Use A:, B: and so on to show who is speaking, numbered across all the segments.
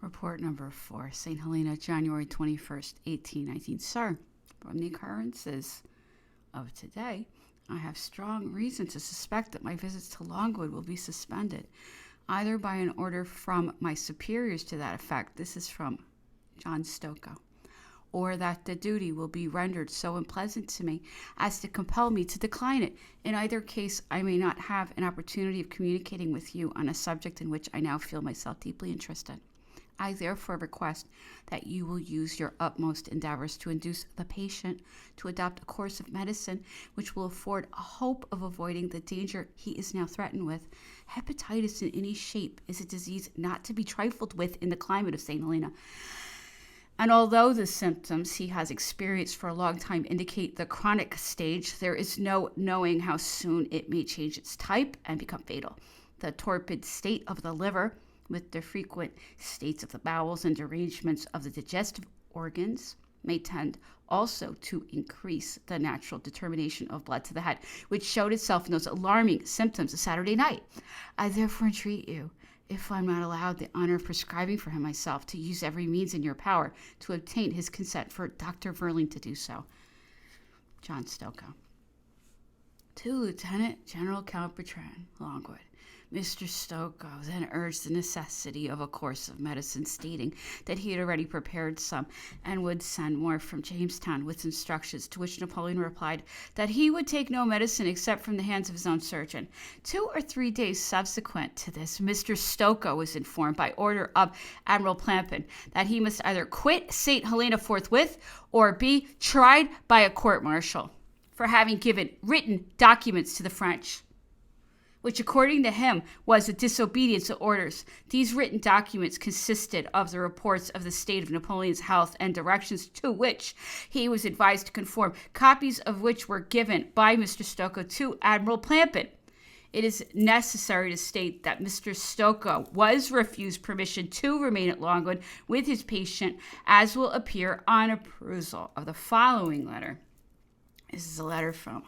A: Report number 4, St. Helena, January 21st, 1819. Sir, from the occurrences of today, I have strong reason to suspect that my visits to Longwood will be suspended, either by an order from my superiors to that effect, this is from John Stocco, or that the duty will be rendered so unpleasant to me as to compel me to decline it. In either case, I may not have an opportunity of communicating with you on a subject in which I now feel myself deeply interested. I therefore request that you will use your utmost endeavors to induce the patient to adopt a course of medicine which will afford a hope of avoiding the danger he is now threatened with. Hepatitis in any shape is a disease not to be trifled with in the climate of St. Helena. And although the symptoms he has experienced for a long time indicate the chronic stage, there is no knowing how soon it may change its type and become fatal. The torpid state of the liver, with the frequent states of the bowels and derangements of the digestive organs, may tend also to increase the natural determination of blood to the head, which showed itself in those alarming symptoms of Saturday night. I therefore entreat you, if I'm not allowed the honor of prescribing for him myself, to use every means in your power to obtain his consent for Dr. Verling to do so. John Stocco. To Lieutenant General Count Bertrand, Longwood. Mr. Stocco then urged the necessity of a course of medicine, stating that he had already prepared some and would send more from Jamestown with instructions, to which Napoleon replied that he would take no medicine except from the hands of his own surgeon. 2 or 3 days subsequent to this, Mr. Stocco was informed by order of Admiral Plampin that he must either quit St. Helena forthwith or be tried by a court-martial for having given written documents to the French, which according to him was a disobedience of orders. These written documents consisted of the reports of the state of Napoleon's health and directions to which he was advised to conform, copies of which were given by Mr. Stocco to Admiral Plampin. It is necessary to state that Mr. Stocco was refused permission to remain at Longwood with his patient, as will appear on a perusal of the following letter. This is a letter from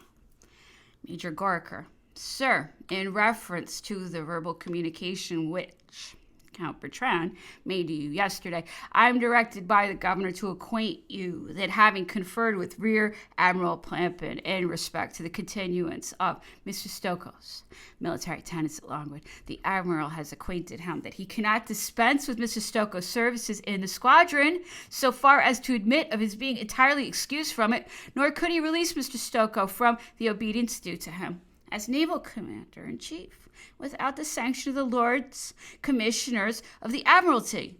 A: Major Gorker. Sir, in reference to the verbal communication which Count Bertrand made to you yesterday, I am directed by the governor to acquaint you that, having conferred with Rear Admiral Plampin in respect to the continuance of Mr. Stocco's military tenants at Longwood, the admiral has acquainted him that he cannot dispense with Mr. Stocco's services in the squadron so far as to admit of his being entirely excused from it, nor could he release Mr. Stocco from the obedience due to him as naval commander-in-chief without the sanction of the Lords Commissioners of the Admiralty.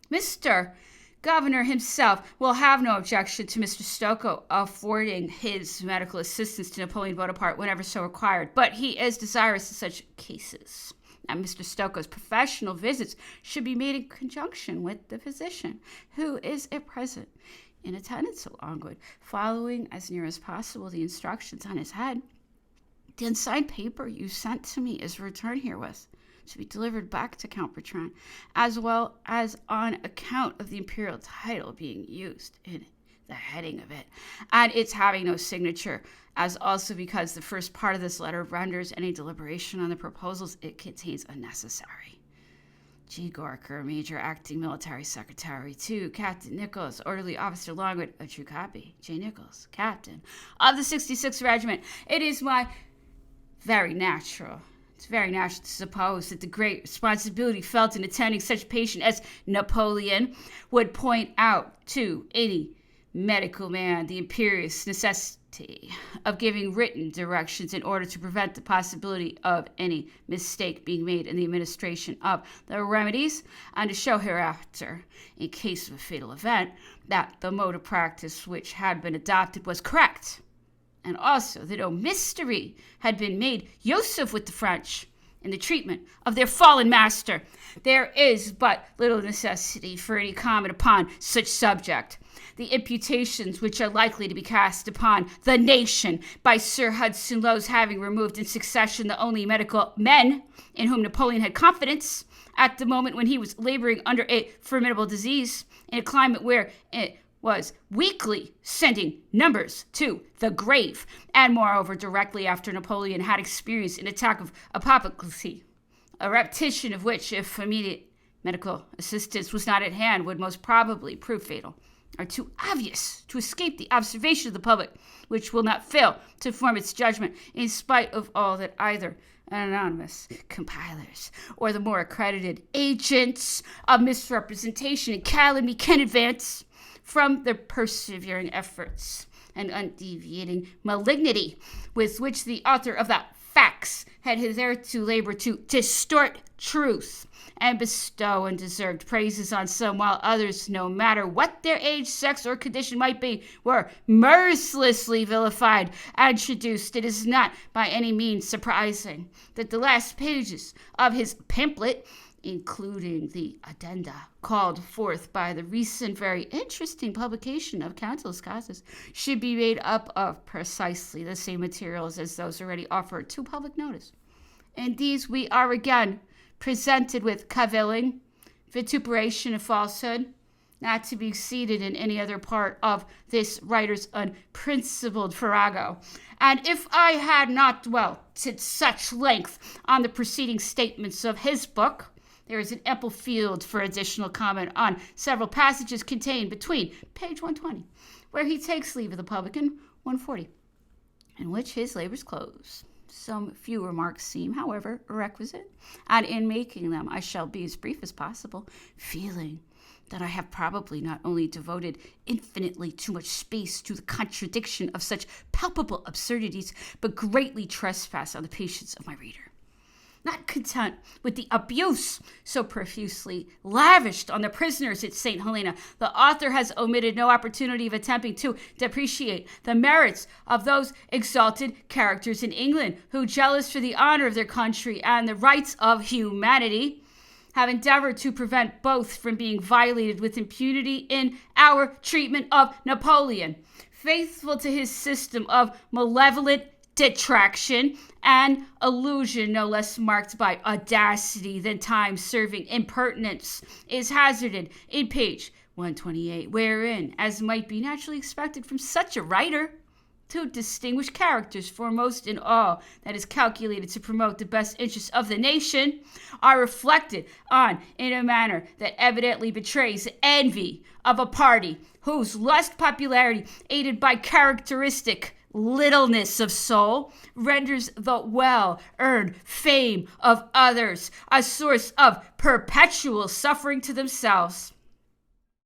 A: Mr. Governor himself will have no objection to Mr. Stocco affording his medical assistance to Napoleon Bonaparte whenever so required, but he is desirous in such cases that Mr. Stocco's professional visits should be made in conjunction with the physician, who is at present in attendance at Longwood, following as near as possible the instructions on his head. The unsigned paper you sent to me is returned herewith, to be delivered back to Count Bertrand, as well as on account of the imperial title being used in the heading of it, and its having no signature, as also because the first part of this letter renders any deliberation on the proposals it contains unnecessary. G. Gorker, Major Acting Military Secretary, to Captain Nichols, Orderly Officer Longwood, a true copy. J. Nichols, Captain of the 66th Regiment. It is very natural. It's very natural to suppose that the great responsibility felt in attending such a patient as Napoleon would point out to any medical man the imperious necessity of giving written directions in order to prevent the possibility of any mistake being made in the administration of the remedies, and to show hereafter, in case of a fatal event, that the mode of practice which had been adopted was correct, and also that no mystery had been made use of with the French in the treatment of their fallen master. There is but little necessity for any comment upon such subject. The imputations which are likely to be cast upon the nation by Sir Hudson Lowe's having removed in succession the only medical men in whom Napoleon had confidence at the moment when he was laboring under a formidable disease in a climate where it was weekly sending numbers to the grave, and moreover directly after Napoleon had experienced an attack of apoplexy, a repetition of which, if immediate medical assistance was not at hand would most probably prove fatal, are too obvious to escape the observation of the public, which will not fail to form its judgment in spite of all that either anonymous compilers or the more accredited agents of misrepresentation and calumny can advance from their persevering efforts and undeviating malignity with which the author of the facts had hitherto labored to distort truth and bestow undeserved praises on some, while others, no matter what their age, sex, or condition might be, were mercilessly vilified and traduced. It is not by any means surprising that the last pages of his pamphlet, including the addenda called forth by the recent very interesting publication of Countless Causes, should be made up of precisely the same materials as those already offered to public notice. In these we are again presented with cavilling, vituperation, and falsehood, not to be exceeded in any other part of this writer's unprincipled farrago. And if I had not dwelt at such length on the preceding statements of his book, there is an ample field for additional comment on several passages contained between page 120, where he takes leave of the public, and 140, in which his labors close. Some few remarks seem, however, requisite, and in making them I shall be as brief as possible, feeling that I have probably not only devoted infinitely too much space to the contradiction of such palpable absurdities, but greatly trespass on the patience of my reader. Not content with the abuse so profusely lavished on the prisoners at St. Helena, the author has omitted no opportunity of attempting to depreciate the merits of those exalted characters in England who, jealous for the honor of their country and the rights of humanity, have endeavored to prevent both from being violated with impunity in our treatment of Napoleon, faithful to his system of malevolent detraction and illusion, no less marked by audacity than time-serving impertinence, is hazarded in page 128, wherein, as might be naturally expected from such a writer, two distinguished characters, foremost in all that is calculated to promote the best interests of the nation, are reflected on in a manner that evidently betrays envy of a party whose lust popularity, aided by characteristic littleness of soul, renders the well-earned fame of others a source of perpetual suffering to themselves.